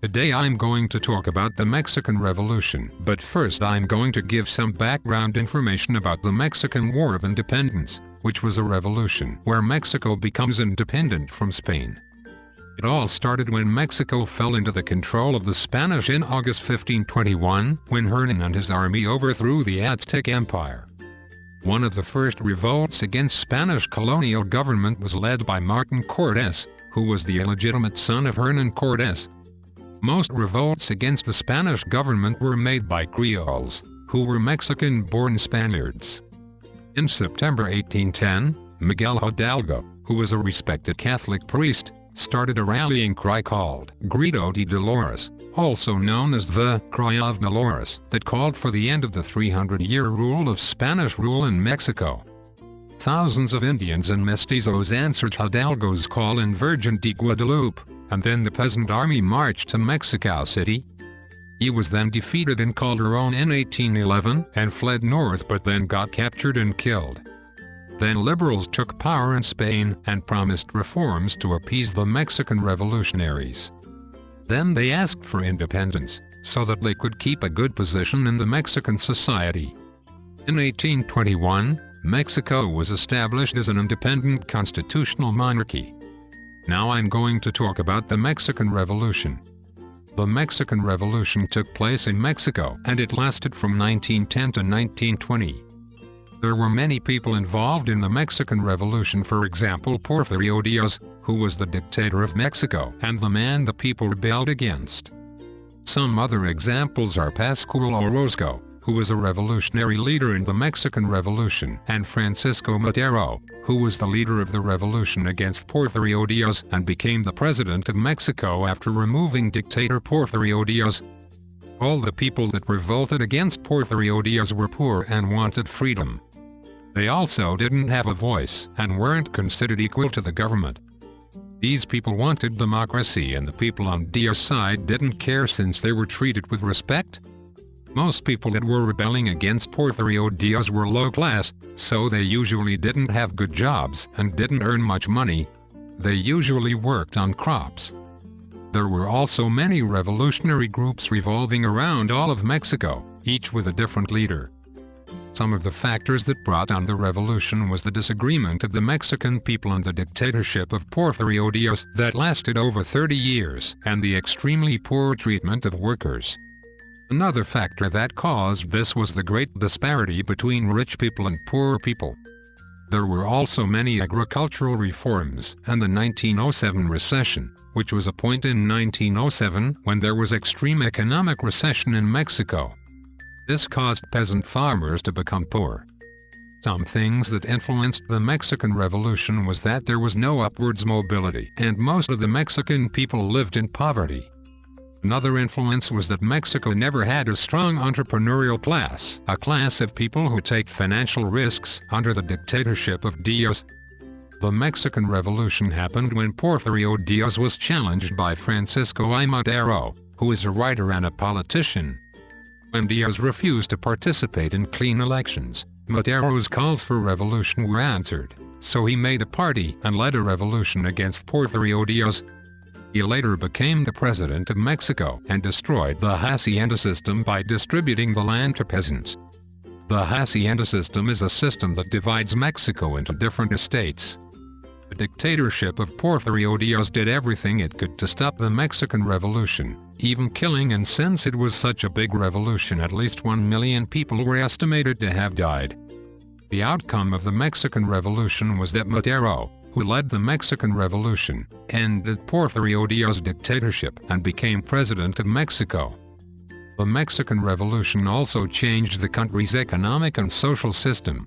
Today I'm going to talk about the Mexican Revolution, but first I'm going to give some background information about the Mexican War of Independence, which was a revolution where Mexico becomes independent from Spain. It all started when Mexico fell into the control of the Spanish in August 1521, when Hernán and his army overthrew the Aztec Empire. One of the first revolts against Spanish colonial government was led by Martin Cortés, who was the illegitimate son of Hernán Cortés. Most revolts against the Spanish government were made by Creoles, who were Mexican-born Spaniards. In September 1810, Miguel Hidalgo, who was a respected Catholic priest, started a rallying cry called Grito de Dolores, also known as the Cry of Dolores, that called for the end of the 300-year rule of Spanish rule in Mexico. Thousands of Indians and mestizos answered Hidalgo's call in Virgen de Guadalupe, and then the peasant army marched to Mexico City. He was then defeated in Calderón in 1811 and fled north, but then got captured and killed. Then liberals took power in Spain and promised reforms to appease the Mexican revolutionaries. Then they asked for independence, so that they could keep a good position in the Mexican society. In 1821, Mexico was established as an independent constitutional monarchy. Now I'm going to talk about the Mexican Revolution. The Mexican Revolution took place in Mexico, and it lasted from 1910 to 1920. There were many people involved in the Mexican Revolution, for example Porfirio Díaz, who was the dictator of Mexico and the man the people rebelled against. Some other examples are Pascual Orozco, who was a revolutionary leader in the Mexican Revolution, and Francisco Madero, who was the leader of the revolution against Porfirio Díaz and became the president of Mexico after removing dictator Porfirio Díaz. All the people that revolted against Porfirio Díaz were poor and wanted freedom. They also didn't have a voice and weren't considered equal to the government. These people wanted democracy, and the people on Díaz's side didn't care since they were treated with respect. Most people that were rebelling against Porfirio Díaz were low class, so they usually didn't have good jobs and didn't earn much money. They usually worked on crops. There were also many revolutionary groups revolving around all of Mexico, each with a different leader. Some of the factors that brought on the revolution was the disagreement of the Mexican people and the dictatorship of Porfirio Díaz that lasted over 30 years, and the extremely poor treatment of workers. Another factor that caused this was the great disparity between rich people and poor people. There were also many agricultural reforms, and the 1907 recession, which was a point in 1907 when there was extreme economic recession in Mexico. This caused peasant farmers to become poor. Some things that influenced the Mexican Revolution was that there was no upwards mobility, and most of the Mexican people lived in poverty. Another influence was that Mexico never had a strong entrepreneurial class, a class of people who take financial risks under the dictatorship of Díaz. The Mexican Revolution happened when Porfirio Díaz was challenged by Francisco I. Madero, who is a writer and a politician. When Díaz refused to participate in clean elections, Madero's calls for revolution were answered, so he made a party and led a revolution against Porfirio Díaz. He later became the president of Mexico and destroyed the hacienda system by distributing the land to peasants. The hacienda system is a system that divides Mexico into different estates. The dictatorship of Porfirio Díaz did everything it could to stop the Mexican Revolution, even killing, and since it was such a big revolution, at least 1 million people were estimated to have died. The outcome of the Mexican Revolution was that Madero, who led the Mexican Revolution, ended Porfirio Díaz's dictatorship and became president of Mexico. The Mexican Revolution also changed the country's economic and social system,